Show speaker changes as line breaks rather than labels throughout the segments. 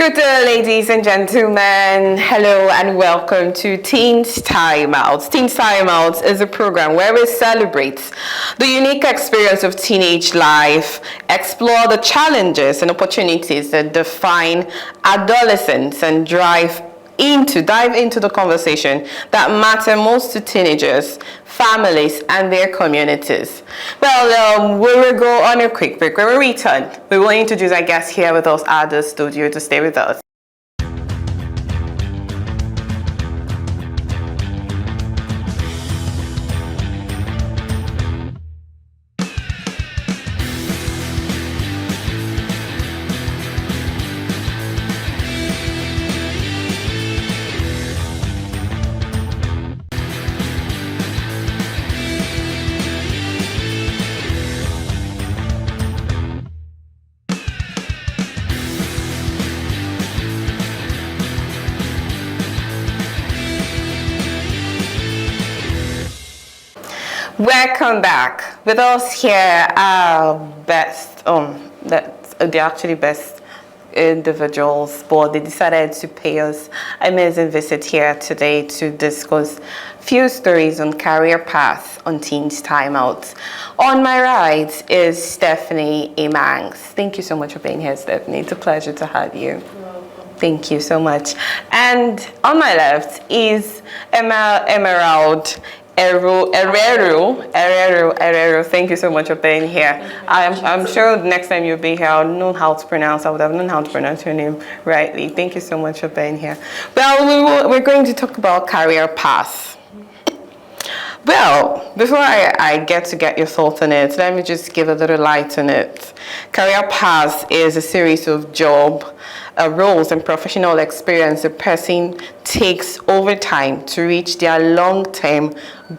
Good day, ladies and gentlemen. Hello and welcome to Teens Time Out. Teens Time Out is a program where we celebrate the unique experience of teenage life, explore the challenges and opportunities that define adolescence, and dive into the conversation that matter most to teenagers, families, and their communities. Well, we will go on a quick break. When we return, we will introduce our guest here with us at the studio to stay with us. Welcome back. With us here are they're actually best individuals, but they decided to pay us an amazing visit here today to discuss few stories on career path on Teens Time Out. On my right is Stephanie Emangs. Thank you so much for being here, Stephanie. It's a pleasure to have you. Thank you so much. And on my left is Emerald Herrero. Thank you so much for being here. I'm sure next time you'll be here, I would have known how to pronounce your name rightly. Thank you so much for being here. Well, we're going to talk about career path. Well, before I get your thoughts on it, let me just give a little light on it. Career path is a series of job roles and professional experience a person takes over time to reach their long-term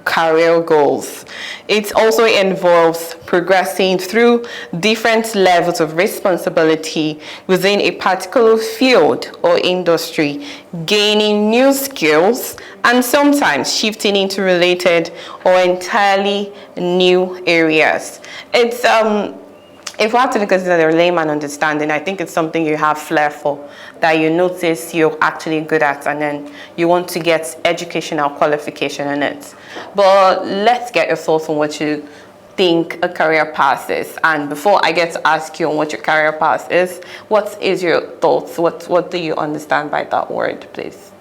career goals. It also involves progressing through different levels of responsibility within a particular field or industry, gaining new skills, and sometimes shifting into related or entirely new areas. It's if we have to look at it as a layman understanding, I think it's something you have flair for, that you notice you're actually good at, and then you want to get educational qualification in it. But let's get your thoughts on what you think a career path is. And before I get to ask you on what your career path is, what is your thoughts? What do you understand by that word, please?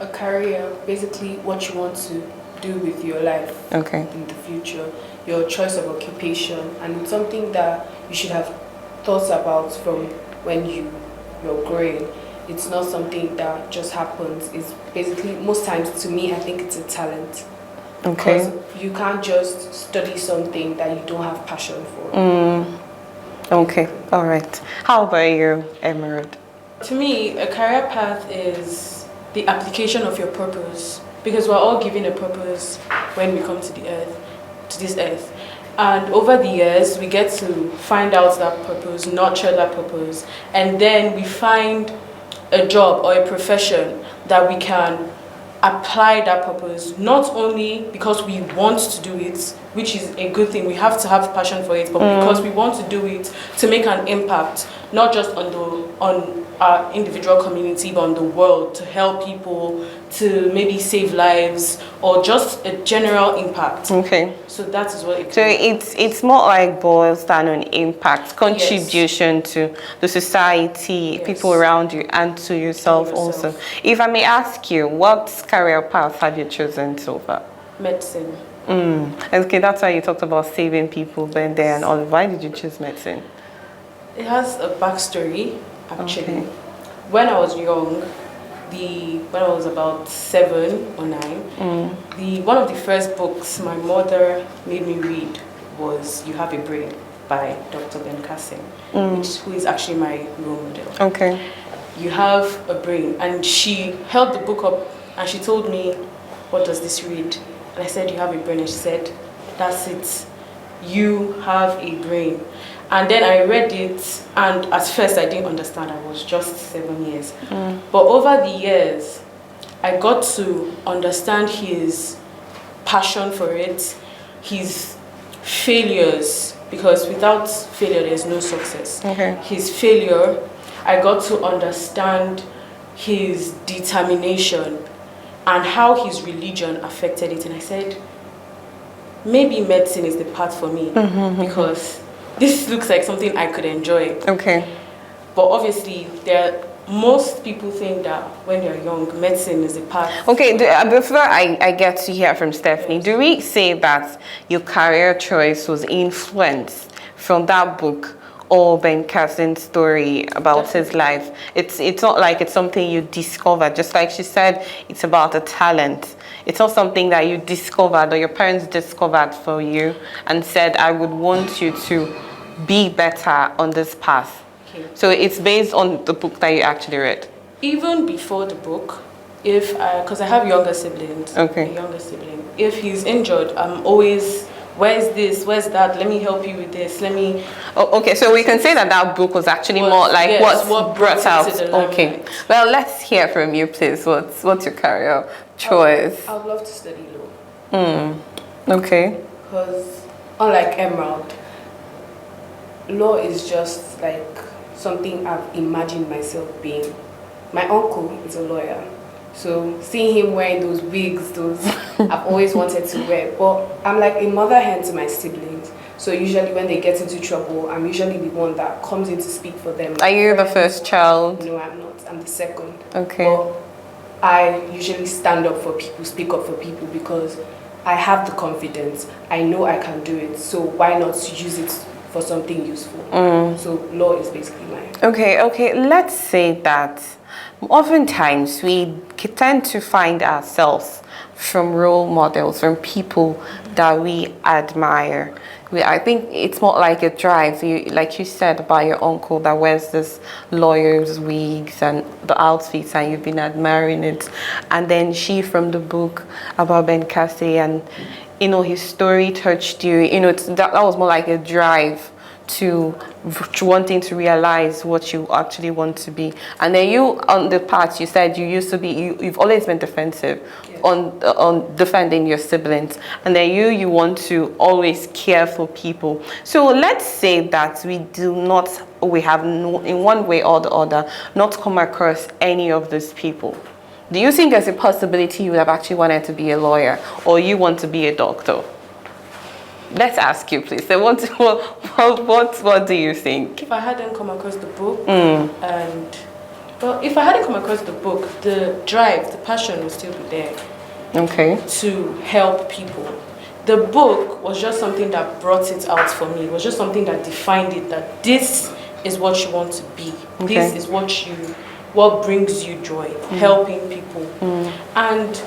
A career, basically what you want to do with your life in the future, your choice of occupation, and it's something that you should have thought about from when you're growing. It's not something that just happens. It's basically, most times to me, I think it's a talent.
Okay.
Because you can't just study something that you don't have passion for.
Okay, all right. How about you, Emerald?
To me, a career path is the application of your purpose, because we're all given a purpose when we come to this earth. And over the years, we get to find out that purpose, nurture that purpose, and then we find a job or a profession that we can apply that purpose, not only because we want to do it, which is a good thing, we have to have passion for it, but because we want to do it to make an impact, not just on our individual community, but on the world, to help people, to maybe save lives, or just a general impact.
Okay.
So that is what it
So
is.
it's more like boils down on impact, contribution to the society, people around you, and to yourself also. If I may ask you, what career path have you chosen so far?
Medicine.
Okay, that's why you talked about saving people then there and all. Why did you choose medicine?
It has a backstory, actually.
Okay.
When I was young, when I was about 7 or 9, one of the first books my mother made me read was You Have a Brain by Dr. Ben Carson, who is actually my role model.
Okay.
You Have a Brain. And she held the book up and she told me, what does this read? And I said, You Have a Brain. And she said, that's it. You have a brain. And then I read it, and at first I didn't understand. I was just 7 years. But over the years, I got to understand his passion for it, his failures, because without failure, there's no success.
Okay.
His failure, I got to understand his determination and how his religion affected it. And I said, maybe medicine is the path for me because this looks like something I could enjoy.
Okay.
But obviously, most people think that when they're young, medicine is the path.
Okay, before I get to hear from Stephanie, do we say that your career choice was influenced from that book or Ben Carson's story about his life? It's not like it's something you discovered. Just like she said, it's about a talent. It's not something that you discovered or your parents discovered for you and said, I would want you to be better on this path. Okay. So it's based on the book that you actually read.
Even before the book, because I have younger siblings,
okay,
a younger sibling, if he's injured, I'm always, where's this, where's that, let me help you with this, let me...
okay, so we can say that book was actually more like
yes,
what brought out... Okay, well, let's hear from you, please. What's your career choice?
I would love to study law.
Okay.
Because unlike Emerald, law is just like something I've imagined myself being. My uncle is a lawyer, so seeing him wearing those wigs, I've always wanted to wear. But I'm like a mother hen to my siblings, so usually when they get into trouble, I'm usually the one that comes in to speak for them.
Are you the first child?
No, I'm not. I'm the second.
Okay.
But I usually stand up for people, speak up for people because I have the confidence. I know I can do it, so why not use it for something useful? So law is basically mine.
Okay, let's say that oftentimes we tend to find ourselves from role models, from people that we admire. I think it's more like a drive. Like you said about your uncle that wears this lawyer's wigs and the outfits, and you've been admiring it. And then she from the book about Ben Carson, and his story touched you. That was more like a drive to wanting to realize what you actually want to be. And then you, on the path, you said you used to be, you've always been defensive, yes, on defending your siblings. And then you want to always care for people. So let's say that we have in one way or the other, not come across any of these people. Do you think there's a possibility you would have actually wanted to be a lawyer, or you want to be a doctor? Let's ask you, please. So what do you think?
If I hadn't come across the book, if I hadn't come across the book, the drive, the passion would still be there.
Okay.
To help people. The book was just something that brought it out for me. It was just something that defined it, that this is what you want to be. Okay. This is what brings you joy, helping people. And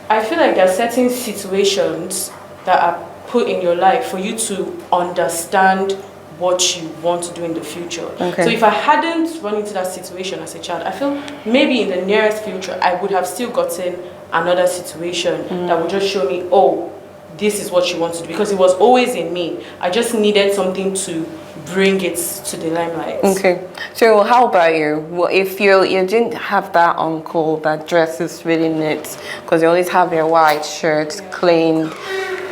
I feel like there are certain situations that are put in your life for you to understand what you want to do in the future. Okay. So if I hadn't run into that situation as a child, I feel maybe in the nearest future I would have still gotten another situation that would just show me, oh, this is what you want to do, because it was always in me. I just needed something to bring it to the limelight. Okay.
So how about you? Well, if you didn't have that uncle that dresses really neat, because they always have their white shirts clean,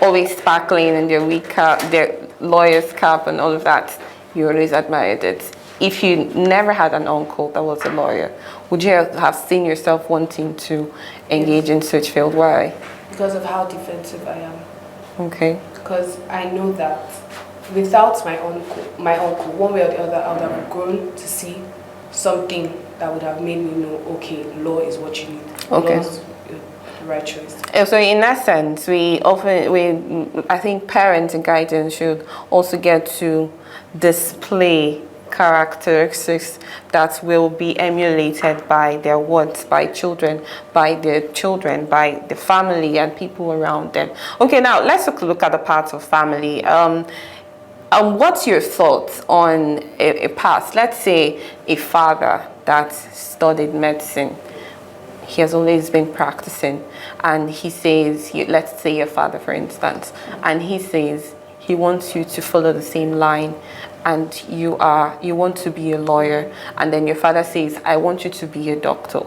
always sparkling, and their lawyer's cap and all of that, you always admired it. If you never had an uncle that was a lawyer, would you have seen yourself wanting to engage in such field? Why?
Because of how defensive I am.
Okay.
Because I know that without my uncle, one way or the other, I would have grown to see something that would have made me know, okay, law is what you need.
Okay.
Law is the right choice.
So in that sense, I think parents and guidance should also get to display characteristics that will be emulated by their words, by their children, by the family and people around them. Okay, now let's look at the parts of family. What's your thoughts on a past? Let's say a father that studied medicine. He has always been practicing, and he says, let's say your father, for instance, and he says he wants you to follow the same line, and you want to be a lawyer, and then your father says, I want you to be a doctor.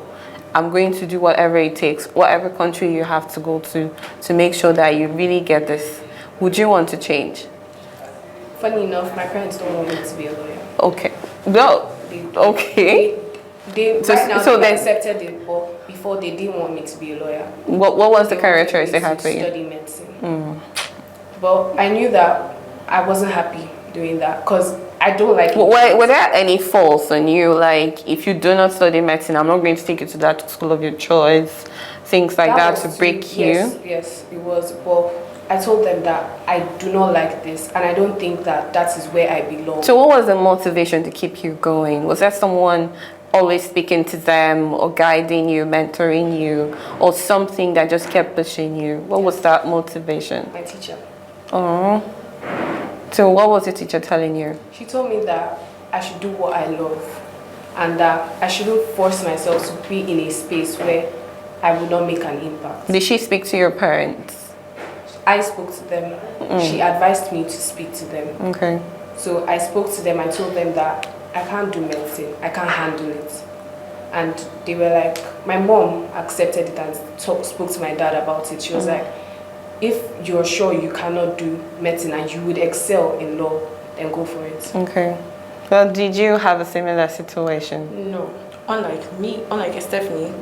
I'm going to do whatever it takes, whatever country you have to go to make sure that you really get this. Would you want to change?
Funny enough, my parents don't want me to be a lawyer.
Okay. Well, Okay.
Right now they accepted it, but before they didn't want me to be a lawyer.
What was the career choice they had for you?
Study medicine. But I knew that I wasn't happy doing that because I don't like it.
Were there any faults on you? Like, if you do not study medicine, I'm not going to take you to that school of your choice. Things like that to break you?
Yes, it was. But I told them that I do not like this and I don't think that is where I belong.
So what was the motivation to keep you going? Was there someone always speaking to them or guiding you, mentoring you, or something that just kept pushing you? What was that motivation?
My teacher.
Oh. So what was the teacher telling you?
She told me that I should do what I love and that I shouldn't force myself to be in a space where I would not make an impact.
Did she speak to your parents?
I spoke to them. She advised me to speak to them.
Okay.
So I spoke to them. I told them that I can't do medicine. I can't handle it. And they were like, my mom accepted it and spoke to my dad about it. She was like, if you're sure you cannot do medicine and you would excel in law, then go for it.
Okay. Well, did you have a similar situation?
No. Unlike Stephanie,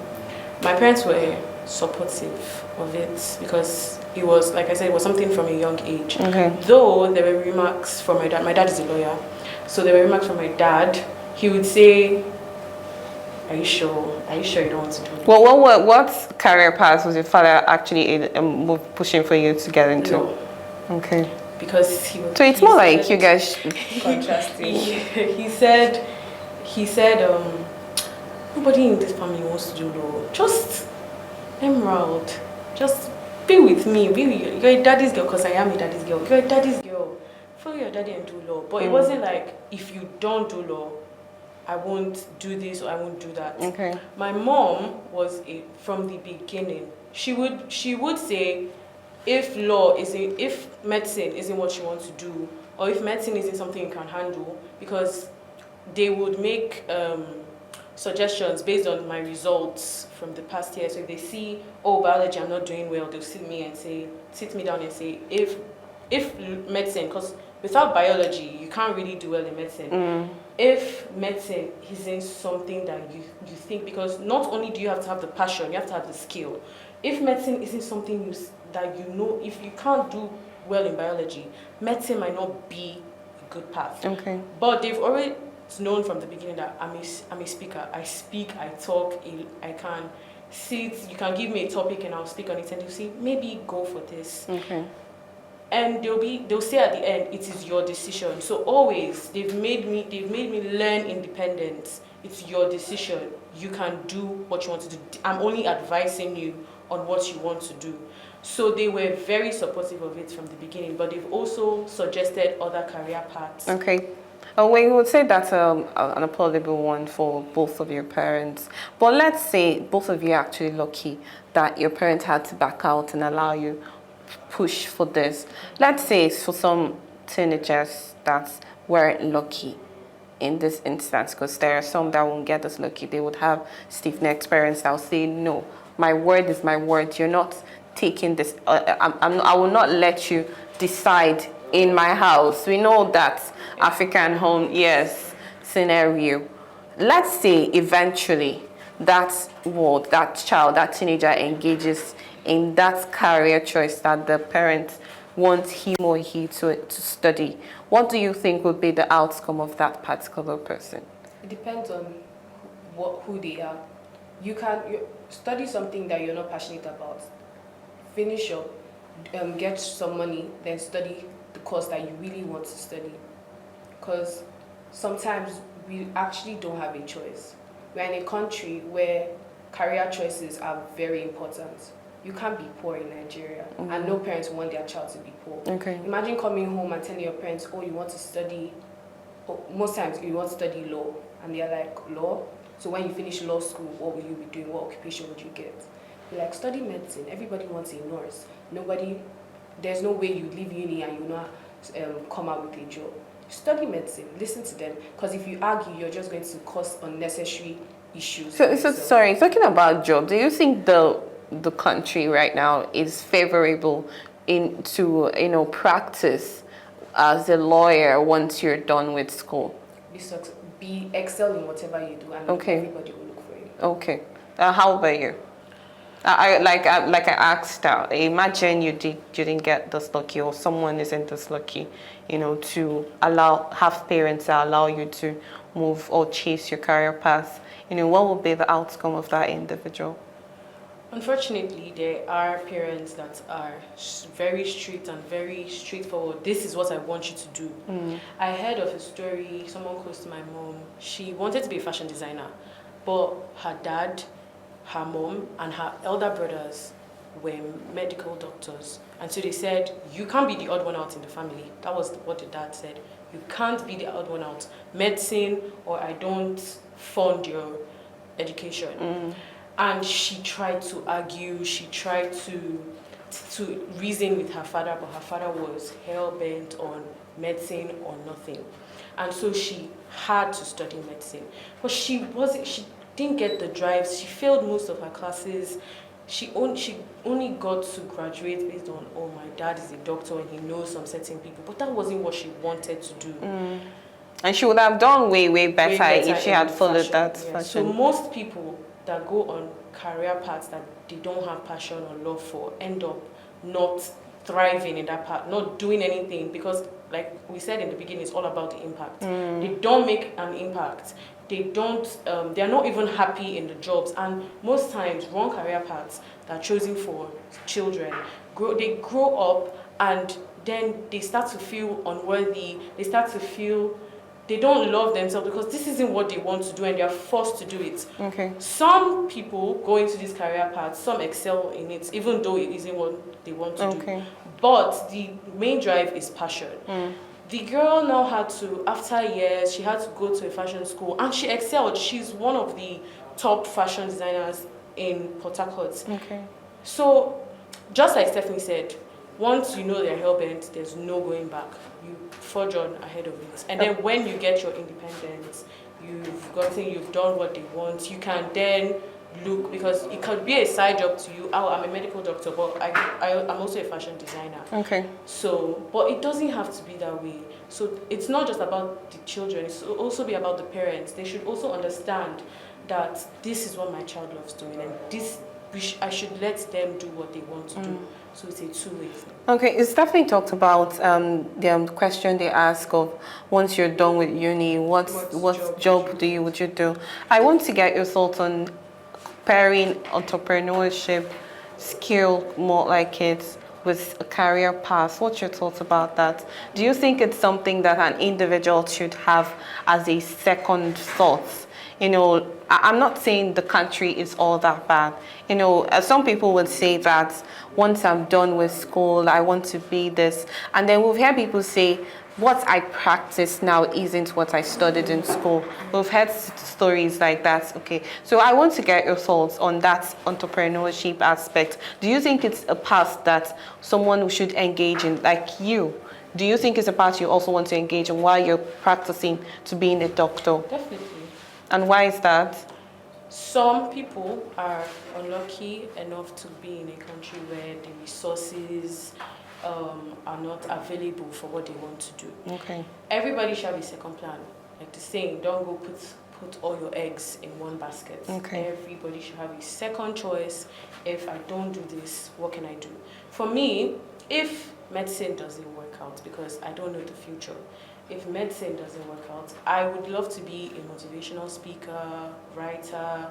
my parents were supportive of it because it was, like I said, it was something from a young age.
Okay.
Though there were remarks from my dad. My dad is a lawyer. So there were remarks from my dad. He would say, are you sure? Are you sure you don't want to do it?
Well, what career path was your father actually pushing for you to get into?
No.
Okay.
Because he was...
So it's more like you guys...
Contrasting.
He said, nobody in this family wants to do law. Just Emerald. Just be with me. You're a daddy's girl because I am a daddy's girl. You're a daddy's girl. Follow your daddy and do law. But it wasn't like, if you don't do law, I won't do this or I won't do that.
Okay.
My mom was from the beginning. She would say, if medicine isn't what you want to do, or if medicine isn't something you can handle, because they would make suggestions based on my results from the past year. So if they see, oh, biology, I'm not doing well, they'll sit me down and say, if medicine, because without biology, you can't really do well in medicine. If medicine isn't something that you think, because not only do you have to have the passion, you have to have the skill. If medicine isn't something that you know, if you can't do well in biology, medicine might not be a good path.
Okay.
But they've already known from the beginning that I'm a speaker. I speak, I talk, I can sit, you can give me a topic and I'll speak on it and you'll say, maybe go for this.
Okay.
And they'll say at the end, it is your decision. So always they've made me learn independence. It's your decision. You can do what you want to do. I'm only advising you on what you want to do. So they were very supportive of it from the beginning, but they've also suggested other career paths.
Okay. We would say that's an applaudable one for both of your parents. But let's say both of you are actually lucky that your parents had to back out and allow you push for this. Let's say for some teenagers that weren't lucky in this instance, because there are some that won't get as lucky. They would have stiff-necked parents that will say, no, my word is my word. You're not taking this. I will not let you decide in my house. We know that African home, yes, scenario. Let's say eventually that child, that teenager engages in that career choice that the parents want him or he to study. What do you think would be the outcome of that particular person?
It depends on who they are. You study something that you're not passionate about. Finish up, get some money, then study the course that you really want to study. Because sometimes we actually don't have a choice. We're in a country where career choices are very important. You can't be poor in Nigeria, and no parents want their child to be poor.
Okay.
Imagine coming home and telling your parents, oh, you want to study, most times you want to study law, and they're like, law? So when you finish law school, what will you be doing? What occupation would you get? You're like, study medicine. Everybody wants a nurse. There's no way you leave uni and you not come out with a job. Study medicine, listen to them, because if you argue, you're just going to cause unnecessary issues.
So sorry, talking about job, do you think the country right now is favorable to practice as a lawyer once you're done with school?
excel in whatever you do, and everybody will look for you.
Okay. How about you? Like I asked, imagine you didn't get this lucky, or someone isn't this lucky, to have parents that allow you to move or chase your career path. What would be the outcome of that individual?
Unfortunately, there are parents that are very strict and very straightforward. This is what I want you to do. I heard of a story, someone close to my mom. She wanted to be a fashion designer, but her dad, her mom, and her elder brothers were medical doctors. And so they said, you can't be the odd one out in the family. That was what the dad said. You can't be the odd one out. Medicine, or I don't fund your education. And she tried to argue, she tried to reason with her father, but her father was hell-bent on medicine or nothing. And so she had to study medicine. But she didn't get the drive. She failed most of her classes. She only got to graduate based on, oh, my dad is a doctor and he knows some certain people. But that wasn't what she wanted to do.
And she would have done way better if she had followed that fashion.
So most people that go on career paths that they don't have passion or love for end up not thriving in that path, not doing anything, because like we said in the beginning, it's all about the impact. They don't make an impact. They're not even happy in the jobs, and most times wrong career paths that are chosen for children, they grow up and then they start to feel unworthy, they start to feel they don't love themselves because this isn't what they want to do and they are forced to do it.
Okay.
Some people go into this career path, some excel in it, even though it isn't what they want to do. But the main drive is passion. The girl now had to, after years, she had to go to a fashion school and she excelled. She's one of the top fashion designers in Port Harcourt.
Okay.
So, just like Stephanie said, once you know they're hell-bent, there's no going back. You forge on ahead of it. And then when you get your independence, you've done what they want, you can then look, because it could be a side job to you. Oh, I'm a medical doctor, but I'm also a fashion designer.
Okay.
So, but it doesn't have to be that way. So it's not just about the children, it's also be about the parents. They should also understand that this is what my child loves doing, and I should let them do what they want to do. So it's a two-way thing.
Okay, Stephanie talked about the question they ask of, once you're done with uni, what job would you do? I want to get your thoughts on pairing entrepreneurship, skill, more like it, with a career path. What's your thoughts about that? Do you think it's something that an individual should have as a second thought? I'm not saying the country is all that bad. Some people would say that once I'm done with school, I want to be this. And then we've heard people say, what I practice now isn't what I studied in school. We've heard stories like that. Okay, so I want to get your thoughts on that entrepreneurship aspect. Do you think it's a path that someone should engage in, like you? Do you think it's a path you also want to engage in while you're practicing to being a doctor?
Definitely.
And why is that?
Some people are unlucky enough to be in a country where the resources are not available for what they want to do.
Okay.
Everybody should have a second plan. Like the saying, don't go put all your eggs in one basket.
Okay.
Everybody should have a second choice. If I don't do this, what can I do? For me, if medicine doesn't work out, because I don't know the future, if medicine doesn't work out, I would love to be a motivational speaker, writer,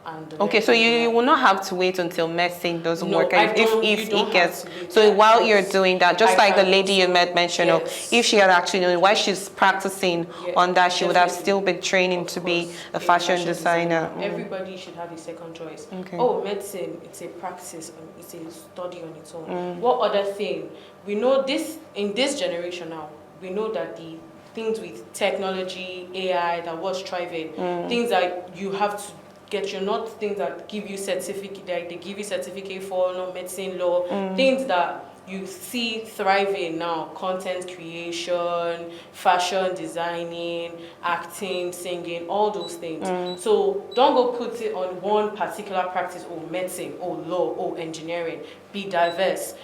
and
okay, so you will not have to wait until medicine doesn't work out. If it gets, so while you're doing that, just like the lady you mentioned, if she had actually known while she's practicing on that, she would have still been training to be a fashion designer.
Everybody should have a second choice.
Okay.
Oh, medicine, it's a practice, it's a study on its own. What other thing? We know this in this generation now. We know that the things with technology, AI, that was thriving, things that you have to get, you're not things that give you certificate, like they give you certificate for, not medicine, law, things that you see thriving now: content creation, fashion designing, acting, singing, all those things. So don't go put it on one particular practice, or medicine, or law, or engineering. Be diverse.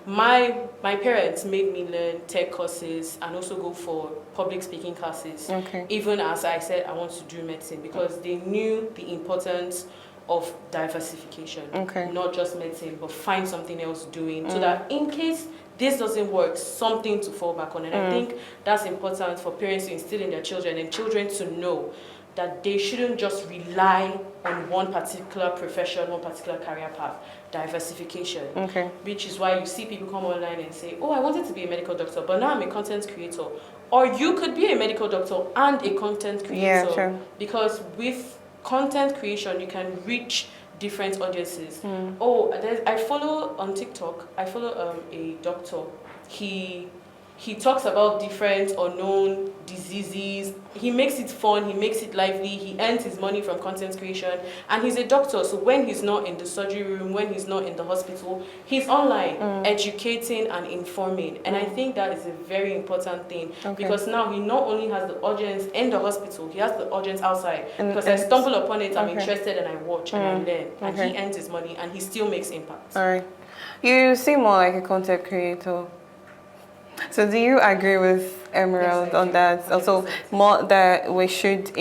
My parents made me learn tech courses and also go for public speaking classes.
Okay.
Even as I said I want to do medicine, because they knew the importance of diversification.
Okay.
Not just medicine, but find something else doing, so that in case this doesn't work, something to fall back on. And I think that's important for parents to instill in their children, and children to know that they shouldn't just rely on one particular profession, one particular career path. Diversification.
Okay.
Which is why you see people come online and say, oh, I wanted to be a medical doctor, but now I'm a content creator. Or you could be a medical doctor and a content creator.
Yeah, sure.
Because with content creation, you can reach different audiences. Oh, I follow on TikTok, I follow a doctor. He talks about different unknown diseases. He makes it fun, he makes it lively, he earns his money from content creation, and he's a doctor. So when he's not in the surgery room, when he's not in the hospital, he's online educating and informing. And I think that is a very important thing, because now he not only has the audience in the hospital, he has the audience outside. Because I stumble upon it, I'm interested, and I watch and I learn. And he earns his money and he still makes impact.
All right. You seem more like a content creator. So do you agree with Emerald
Yes, I
on
do.
that?
100%.
Also, more that we should,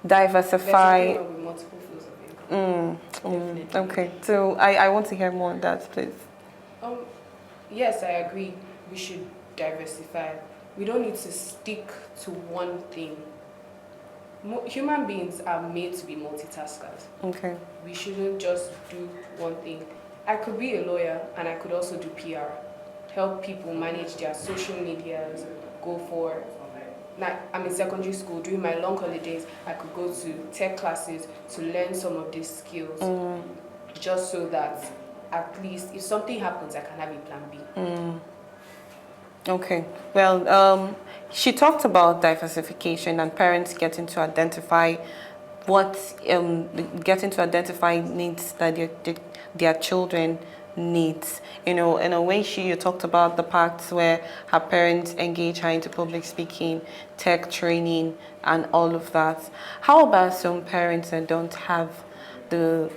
diversify.
With multiple fields of income. Definitely.
Okay, so I want to hear more on that, please.
Yes, I agree. We should diversify. We don't need to stick to one thing. Human beings are made to be multitaskers.
Okay.
We shouldn't just do one thing. I could be a lawyer and I could also do PR. Help people manage their social medias, go for... Now, I'm in secondary school. During my long holidays, I could go to tech classes to learn some of these skills, just so that at least if something happens, I can have a plan B.
Okay. Well, she talked about diversification and parents getting to identify needs that their children needs. In a way, you talked about the parts where her parents engage her into public speaking, tech training, and all of that. How about some parents that don't have the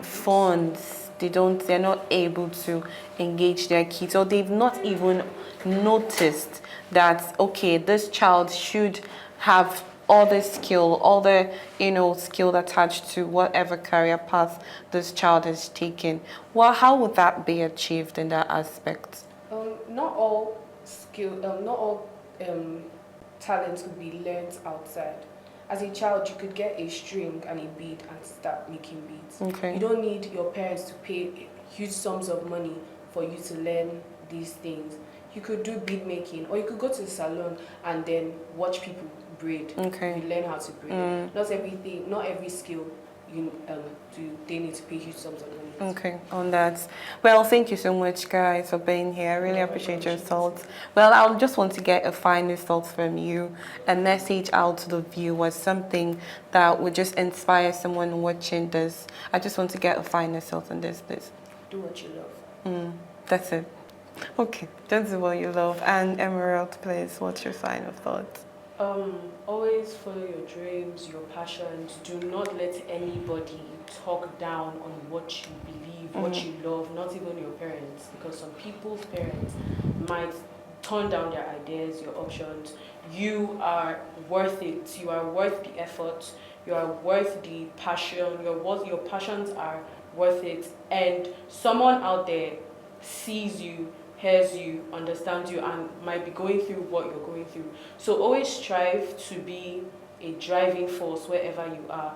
funds? They're not able to engage their kids, or they've not even noticed that, okay, this child should have all the skill attached to whatever career path this child is taking. Well, how would that be achieved in that aspect?
Not all talents could be learned outside. As a child, you could get a string and a bead and start making beads.
Okay.
You don't need your parents to pay huge sums of money for you to learn these things. You could do bead making, or you could go to the salon and then watch people braid.
Okay.
You learn how to braid. Not every skill they need to pay huge sums of money.
Okay, on that. Well, thank you so much, guys, for being here. I really appreciate your thoughts. Well, I just want to get a final thought from you, a message out to the viewers, something that would just inspire someone watching this. I just want to get a final thought on this, please.
Do what you love.
That's it. Okay, just do what you love. And Emerald, please, what's your final thought?
Always follow your dreams, your passions. Do not let anybody talk down on what you believe, what you love, not even your parents, because some people's parents might turn down their ideas, your options. You are worth it. You are worth the effort. You are worth the passion. Your passions are worth it. And someone out there sees you, hears you, understands you, and might be going through what you're going through. So always strive to be a driving force wherever you are.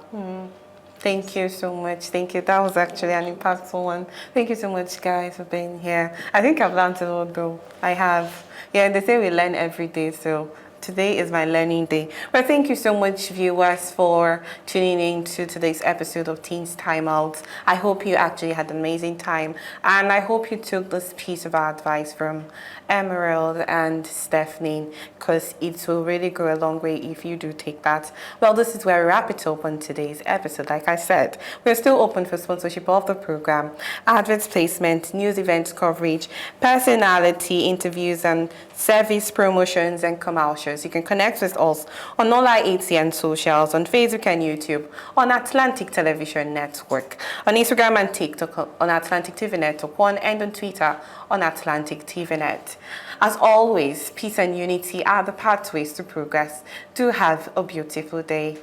Thank you so much. Thank you. That was actually an impactful one. Thank you so much, guys, for being here. I think I've learned a lot, though. I have. Yeah, they say we learn every day, so Today is my learning day. Well, thank you so much, viewers, for tuning in to today's episode of Teens Time Out. I hope you actually had an amazing time, and I hope you took this piece of advice from Emerald and Stephanie, because it will really go a long way if you do take that. Well, this is where we wrap it up on today's episode. Like I said, we're still open for sponsorship of the program, adverts placement, news events coverage, personality interviews, and service promotions and commercials. You can connect with us on all our ATN socials, on Facebook and YouTube, on Atlantic Television Network, on Instagram and TikTok on Atlantic TV Network 1, and on Twitter on Atlantic TV Net. As always, peace and unity are the pathways to progress. Do have a beautiful day.